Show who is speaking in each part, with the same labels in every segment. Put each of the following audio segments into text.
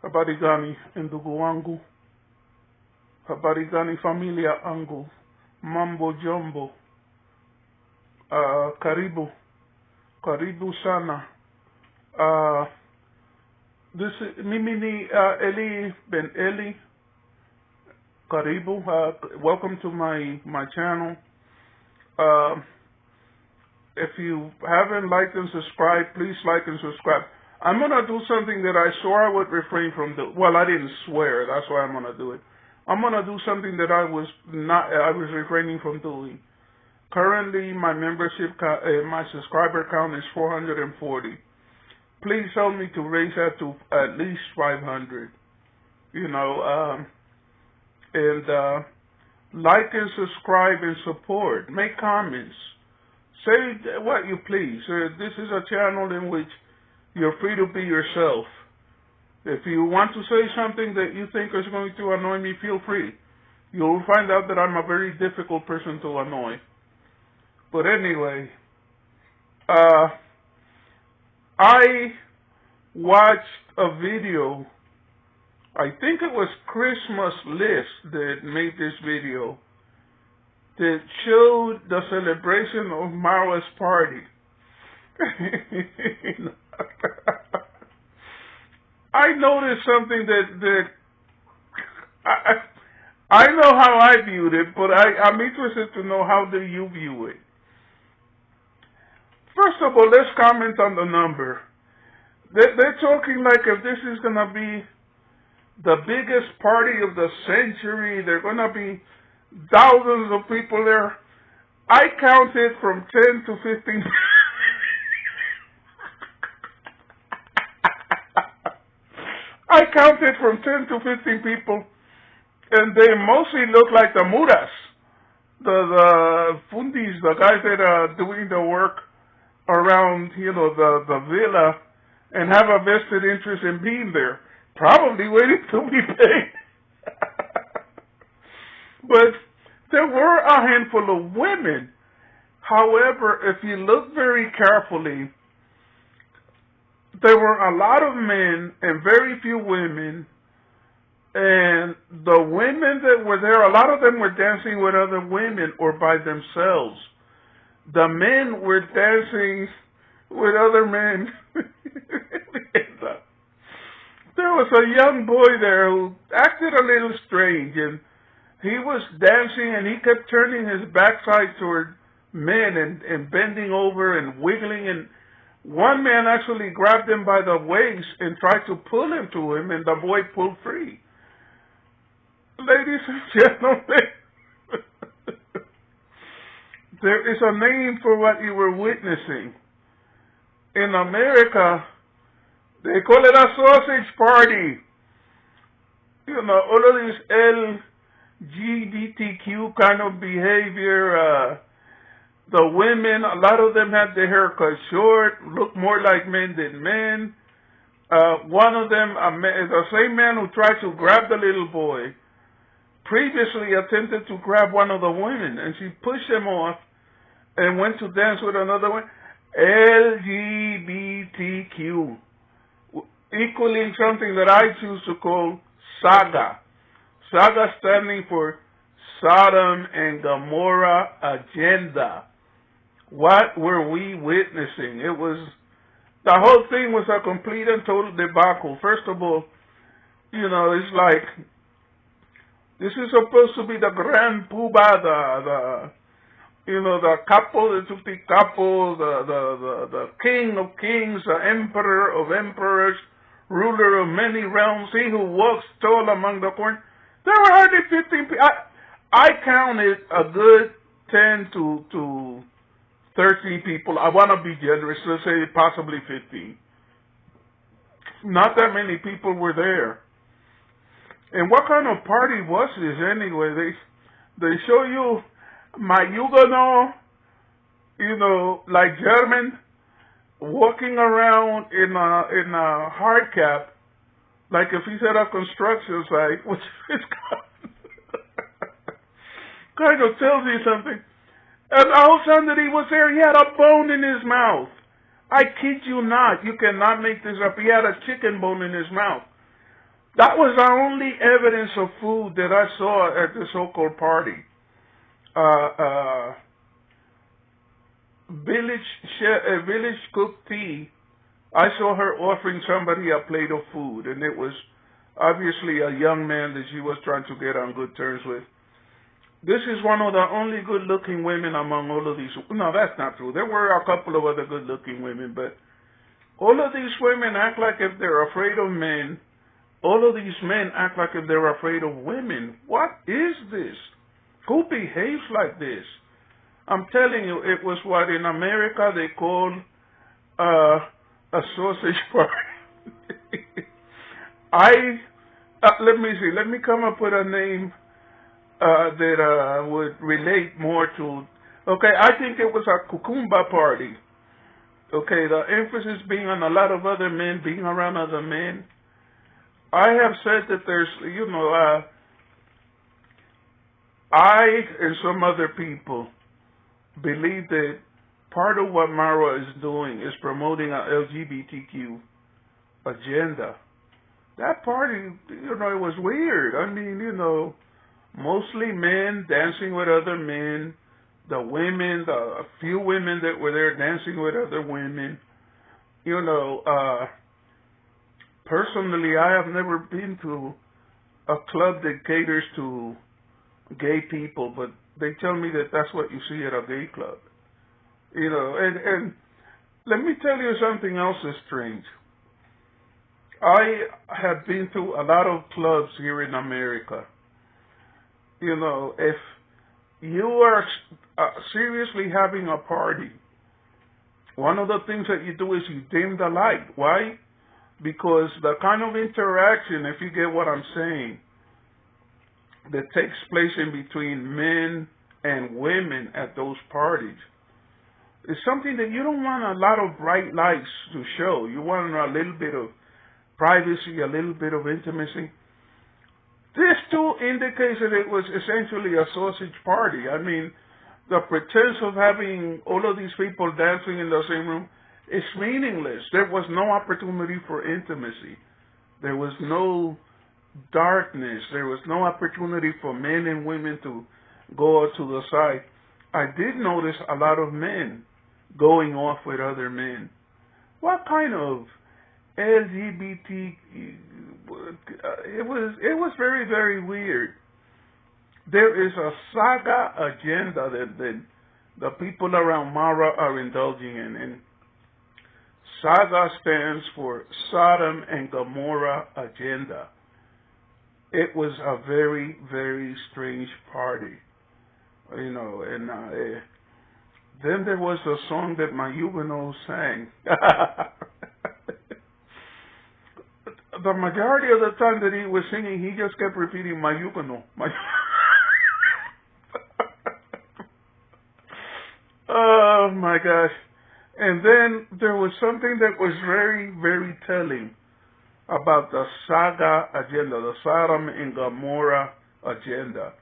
Speaker 1: Habari gani ndugu wangu? Habari gani familia angu? Mambo jombo. Karibu. Karibu sana. Mimi ni Eli-Ben-Eli. Karibu. Welcome to my channel. If you haven't liked and subscribed, please like and subscribe. I'm going to do something that I swore I would refrain from doing. Well, I didn't swear. That's why I'm going to do it. I'm going to do something that I was refraining from doing. Currently, my my subscriber count is 440. Please help me to raise that to at least 500. Like and subscribe and support. Make comments. Say what you please. This is a channel in which you're free to be yourself. If you want to say something that you think is going to annoy me, feel free. You'll find out that I'm a very difficult person to annoy. But anyway, I watched a video. I think it was Christmas List that made this video that showed the celebration of Marwa's party. I noticed something that I know how I viewed it, but I'm interested to know how do you view it. First of all, let's comment on the number. They're talking like if this is going to be the biggest party of the century, there are going to be thousands of people there. I counted from 10 to 15. I counted from 10 to 15 people, and they mostly look like the muras, the fundis, the guys that are doing the work around, the villa, and have a vested interest in being there, probably waiting to be paid. But there were a handful of women. However, if you look very carefully, there were a lot of men and very few women, and the women that were there, a lot of them were dancing with other women or by themselves. The men were dancing with other men. There was a young boy there who acted a little strange, and he was dancing and he kept turning his backside toward men and bending over and wiggling, and one man actually grabbed him by the waist and tried to pull him to him, and the boy pulled free. Ladies and gentlemen, there is a name for what you were witnessing. In America, they call it a sausage party. All of this LGBTQ kind of behavior. The women, a lot of them had their hair cut short, looked more like men than men. One of them, the same man who tried to grab the little boy, previously attempted to grab one of the women, and she pushed him off and went to dance with another one. LGBTQ, equaling something that I choose to call Saga. Saga standing for Sodom and Gomorrah Agenda. What were we witnessing? The whole thing was a complete and total debacle. First of all, it's like, this is supposed to be the Grand Poobah, the capo de tutti capo, the king of kings, the emperor of emperors, ruler of many realms, he who walks tall among the corn. There were hardly 15 people. I counted a good 10 to 13 people. I want to be generous. Let's say possibly 15. Not that many people were there. And what kind of party was this anyway? They show you my Huguenot, like German, walking around in a hard cap, like if he's at a construction site, which is kind of tells you something. And all of a sudden that he was there, he had a bone in his mouth. I kid you not. You cannot make this up. He had a chicken bone in his mouth. That was the only evidence of food that I saw at the so-called party. Uh, village cooked tea. I saw her offering somebody a plate of food, and it was obviously a young man that she was trying to get on good terms with. This is one of the only good-looking women among all of these. No, that's not true. There were a couple of other good-looking women, but all of these women act like if they're afraid of men. All of these men act like if they're afraid of women. What is this? Who behaves like this? I'm telling you, it was what in America they call a sausage party. Let me see. Let me come up with a name that would relate more to. Okay, I think it was a cucumba party. Okay, the emphasis being on a lot of other men, being around other men. I have said that there's, I and some other people believe that part of what Marwa is doing is promoting an LGBTQ agenda. That party, it was weird. I mean, mostly men dancing with other men, the women, a few women that were there dancing with other women. Personally, I have never been to a club that caters to gay people, but they tell me that that's what you see at a gay club. And let me tell you something else is strange. I have been to a lot of clubs here in America. If you are seriously having a party, one of the things that you do is you dim the light. Why? Because the kind of interaction, if you get what I'm saying, that takes place in between men and women at those parties is something that you don't want a lot of bright lights to show. You want a little bit of privacy, a little bit of intimacy. This too indicates that it was essentially a sausage party. I mean, the pretense of having all of these people dancing in the same room is meaningless. There was no opportunity for intimacy. There was no darkness. There was no opportunity for men and women to go to the side. I did notice a lot of men going off with other men. What kind of LGBT? It was very, very weird. There is a Saga Agenda that the people around Marwa are indulging in, and Saga stands for Sodom and Gomorrah Agenda. It was a very, very strange party, and then there was a song that my Huguenot sang. The majority of the time that he was singing, he just kept repeating my Huguenot. Oh my gosh. And then there was something that was very, very telling about the Saga Agenda, the Sodom and Gomorrah Agenda.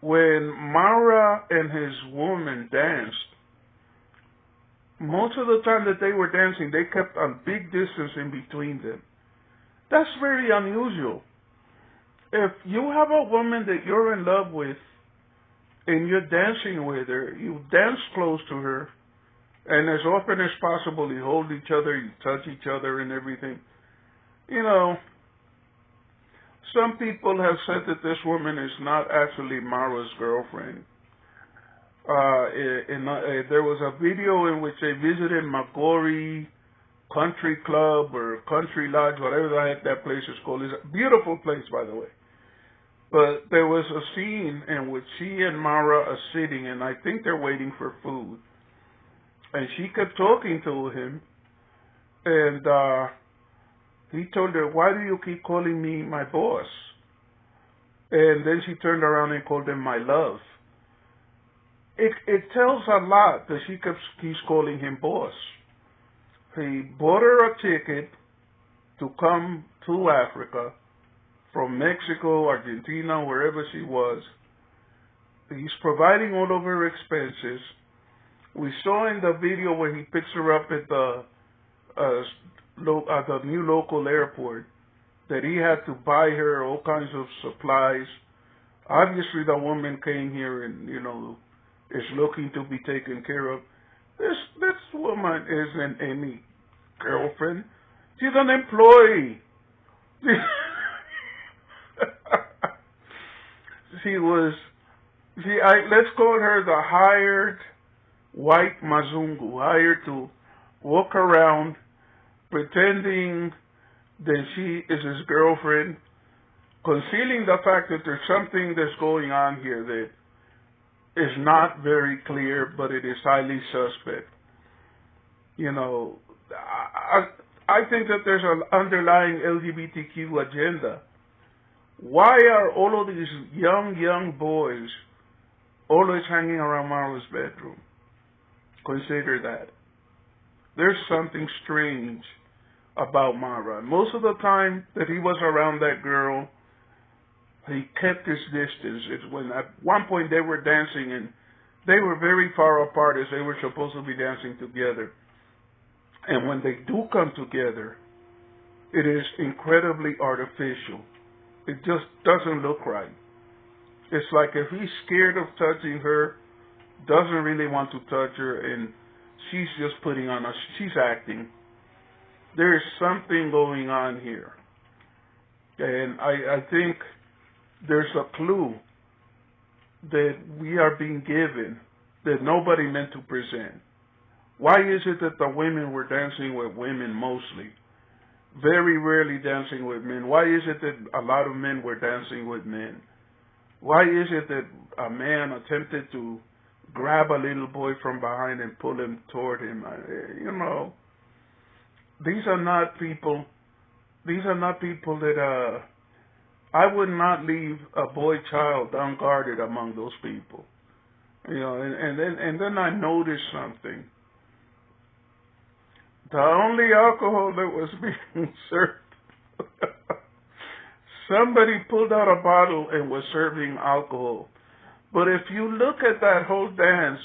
Speaker 1: When Marwa and his woman danced, most of the time that they were dancing, they kept a big distance in between them. That's very unusual. If you have a woman that you're in love with and you're dancing with her, you dance close to her, and as often as possible you hold each other, you touch each other and everything. Some people have said that this woman is not actually Marwa's girlfriend. There was a video in which they visited Magori Country Club or Country Lodge, whatever the heck that place is called. It's a beautiful place, by the way. But there was a scene in which she and Marwa are sitting, and I think they're waiting for food. And she kept talking to him, and he told her, "Why do you keep calling me my boss?" And then she turned around and called him my love. It tells a lot that she keeps calling him boss. He bought her a ticket to come to Africa from Mexico, Argentina, wherever she was. He's providing all of her expenses. We saw in the video where he picks her up at the new local airport. that he had to buy her all kinds of supplies. Obviously, the woman came here and, is looking to be taken care of. This woman isn't any girlfriend. She's an employee. Let's call her the hired white Mazungu, hired to walk around pretending that she is his girlfriend, concealing the fact that there's something that's going on here that is not very clear, but it is highly suspect. I think that there's an underlying LGBTQ agenda. Why are all of these young boys always hanging around Marwa's bedroom? Consider that. There's something strange about Marwa. Most of the time that he was around that girl, he kept his distance. It's when at one point they were dancing and they were very far apart as they were supposed to be dancing together. And when they do come together, it is incredibly artificial. It just doesn't look right. It's like if he's scared of touching her, doesn't really want to touch her, and she's just she's acting. There is something going on here. And I think there's a clue that we are being given that nobody meant to present. Why is it that the women were dancing with women mostly? Very rarely dancing with men. Why is it that a lot of men were dancing with men? Why is it that a man attempted to grab a little boy from behind and pull him toward him? These are not people that I would not leave a boy child unguarded among those people. And then I noticed something. The only alcohol that was being served, somebody pulled out a bottle and was serving alcohol. But if you look at that whole dance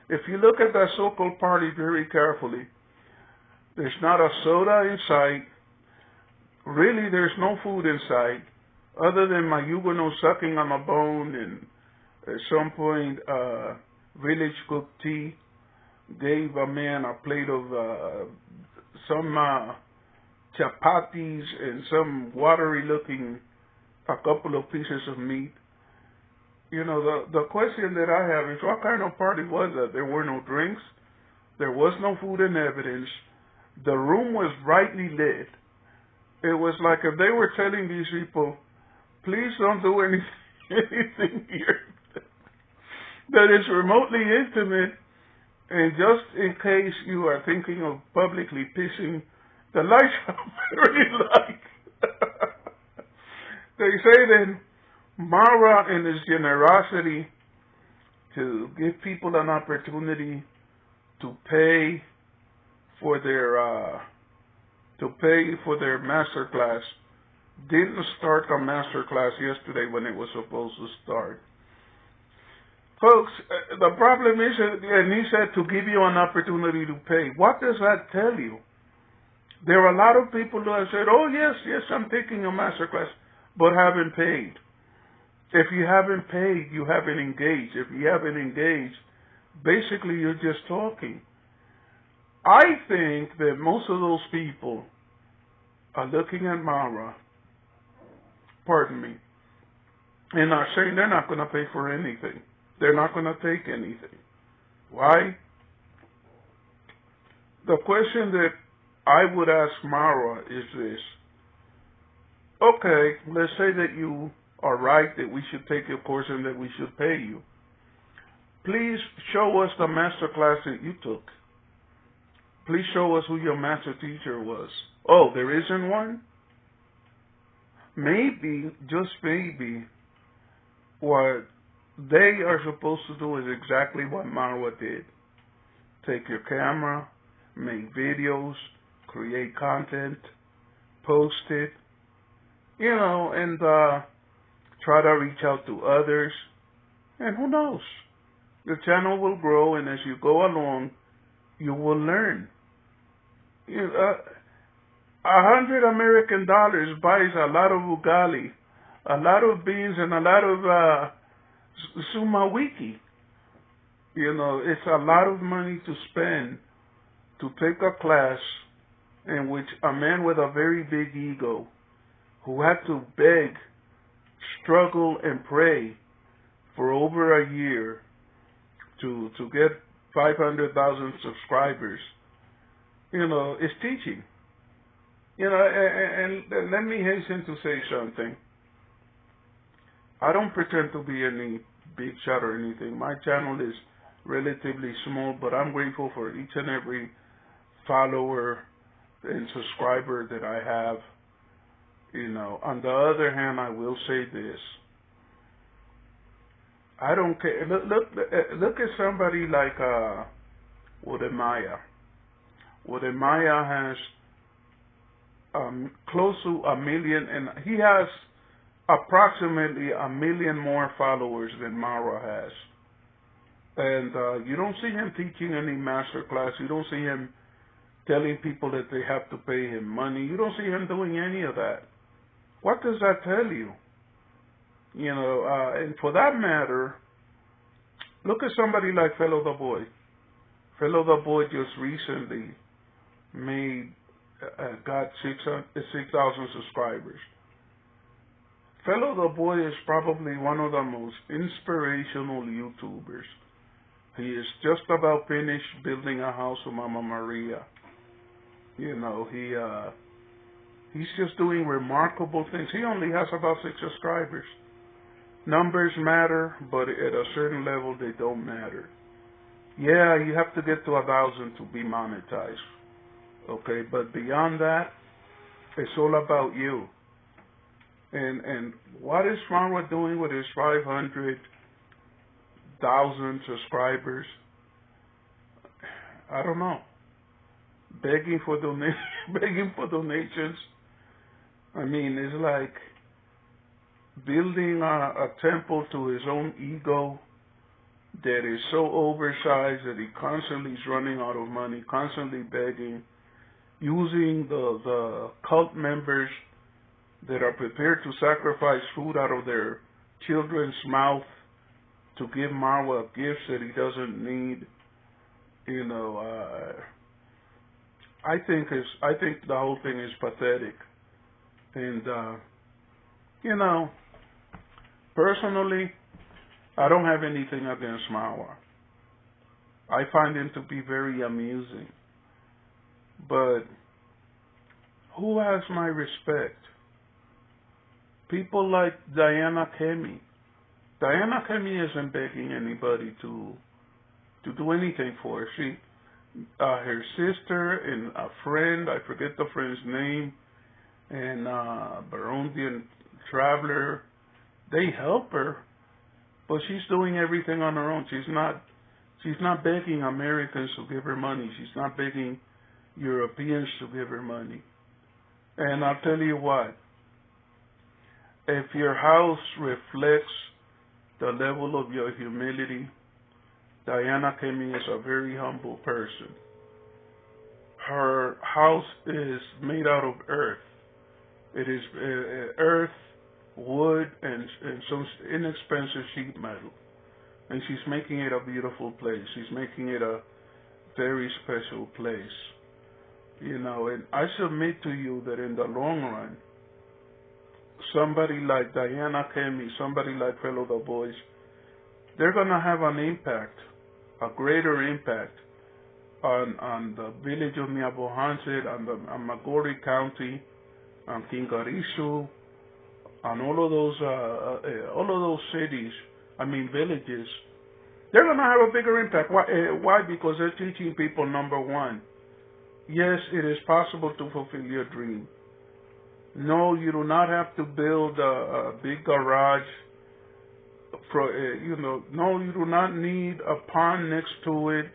Speaker 1: if you look at that so-called party very carefully, there's not a soda in sight. Really, there's no food in sight, other than my Huguenot sucking on a bone, and at some point, village cooked tea gave a man a plate of some chapatis and some watery-looking, a couple of pieces of meat. The question that I have is, what kind of party was that? There were no drinks. There was no food in evidence. The room was brightly lit. It was like if they were telling these people, please don't do anything here that is remotely intimate, and just in case you are thinking of publicly pissing, the lights are very light. They say that Marwa, in his generosity to give people an opportunity to pay for their master class, didn't start the master class yesterday when it was supposed to start. Folks, the problem is, and he said to give you an opportunity to pay. What does that tell you? There are a lot of people who have said, oh yes, I'm taking a master class, but haven't paid. If you haven't paid, you haven't engaged. If you haven't engaged, basically you're just talking. I think that most of those people are looking at Marwa, and are saying they're not going to pay for anything. They're not going to take anything. Why? The question that I would ask Marwa is this. Okay, let's say that you are right, that we should take your course and that we should pay you. Please show us the master class that you took. Please show us who your master teacher was. Oh, there isn't one? Maybe, just maybe, what they are supposed to do is exactly what Marwa did. Take your camera, make videos, create content, post it, and try to reach out to others. And who knows? The channel will grow, and as you go along, you will learn. $100 buys a lot of ugali, a lot of beans, and a lot of sumawiki. You know, it's a lot of money to spend to take a class in which a man with a very big ego, who had to beg, struggle, and pray for over a year to get 500,000 subscribers, you know, is teaching. You know, and let me hasten to say something. I don't pretend to be any big shot or anything. My channel is relatively small, but I'm grateful for each and every follower and subscriber that I have. You know, on the other hand, I will say this. I don't care. Look at somebody like Wodemaya. Wodemaya has close to 1 million, and he has approximately 1 million more followers than Marwa has. And you don't see him teaching any master class. You don't see him telling people that they have to pay him money. You don't see him doing any of that. What does that tell you? You know, and for that matter, look at somebody like Fellow the Boy. Fellow the Boy just recently got 6,000 subscribers. Fellow the Boy is probably one of the most inspirational YouTubers. He is just about finished building a house for Mama Maria. You know, he's just doing remarkable things. He only has about 6 subscribers. Numbers matter, but at a certain level they don't matter. Yeah, you have to get to 1,000 to be monetized. Okay, but beyond that, it's all about you. And what is Marwa doing with his 500,000 subscribers? I don't know. Begging for donations. I mean, it's like building a temple to his own ego that is so oversized that he constantly is running out of money, constantly begging, using the cult members that are prepared to sacrifice food out of their children's mouth to give Marwa gifts that he doesn't need. You know, I think the whole thing is pathetic. And you know, personally, I don't have anything against Marwa. I find him to be very amusing. But who has my respect? People like Diana Kemi. Diana Kemi isn't begging anybody to do anything for her. She, her sister and a friend, I forget the friend's name, and Burundian traveler, they help her, but she's doing everything on her own. She's not begging Americans to give her money. She's not begging Europeans to give her money. And I'll tell you what, if your house reflects the level of your humility, Diana Kemi is a very humble person. Her house is made out of earth. It is earth, wood, and some inexpensive sheet metal. And she's making it a beautiful place. She's making it a very special place. You know, and I submit to you that in the long run, somebody like Diana Kemi, somebody like Fellow the Boys, they're going to have an impact, a greater impact on the village of Nyabohanset, on Magori County, on Kingarishu, on all of those cities, villages. They're going to have a bigger impact. Why? Because they're teaching people, number one, yes, it is possible to fulfill your dream. No, you do not have to build a big garage. No, you do not need a pond next to it.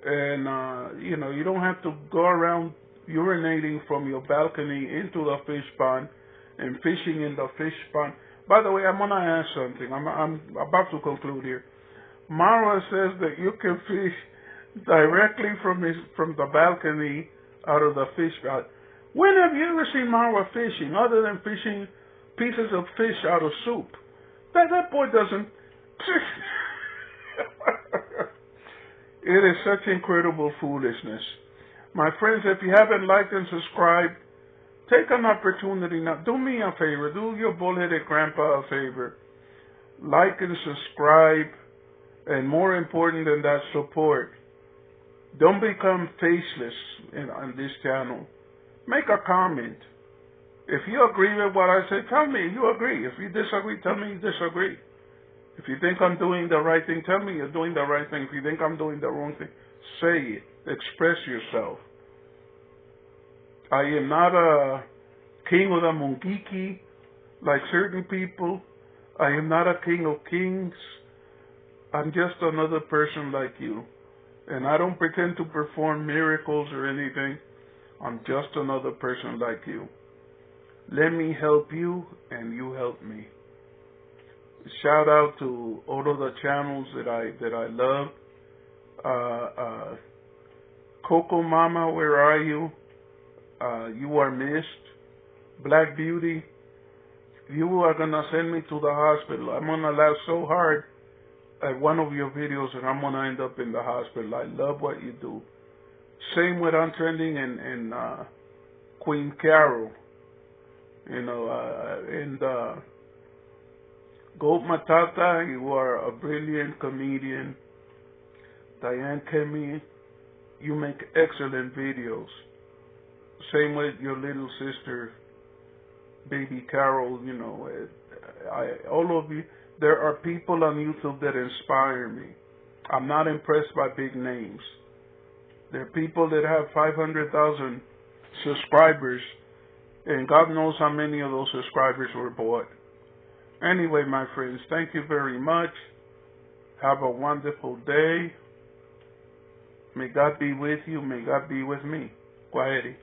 Speaker 1: And, you don't have to go around urinating from your balcony into the fish pond and fishing in the fish pond. By the way, I'm going to ask something. I'm about to conclude here. Marwa says that you can fish directly from the balcony out of the fish pond. When have you ever seen Marwa fishing other than fishing pieces of fish out of soup? That boy doesn't. It is such incredible foolishness. My friends, if you haven't liked and subscribed, take an opportunity now. Do me a favor. Do your bullheaded grandpa a favor. Like and subscribe. And more important than that, support. Don't become faceless on this channel. Make a comment. If you agree with what I say, tell me you agree. If you disagree, tell me you disagree. If you think I'm doing the right thing, tell me you're doing the right thing. If you think I'm doing the wrong thing, say it. Express yourself. I am not a king of the mungiki like certain people. I am not a king of kings. I'm just another person like you. And I don't pretend to perform miracles or anything. I'm just another person like you. Let me help you and you help me. Shout out to all of the channels that I love. Coco Mama, where are you? You are missed. Black Beauty, you are gonna send me to the hospital. I'm gonna laugh so hard at one of your videos and I'm gonna end up in the hospital. I love what you do. Same with I'm Trending and Queen Carol. You know, and Goat Matata, you are a brilliant comedian. Diane Kemi, you make excellent videos. Same with your little sister, Baby Carol, you know. All of you, there are people on YouTube that inspire me. I'm not impressed by big names. There are people that have 500,000 subscribers, and God knows how many of those subscribers were bought. Anyway, my friends, thank you very much. Have a wonderful day. May God be with you. May God be with me. Kwaheri.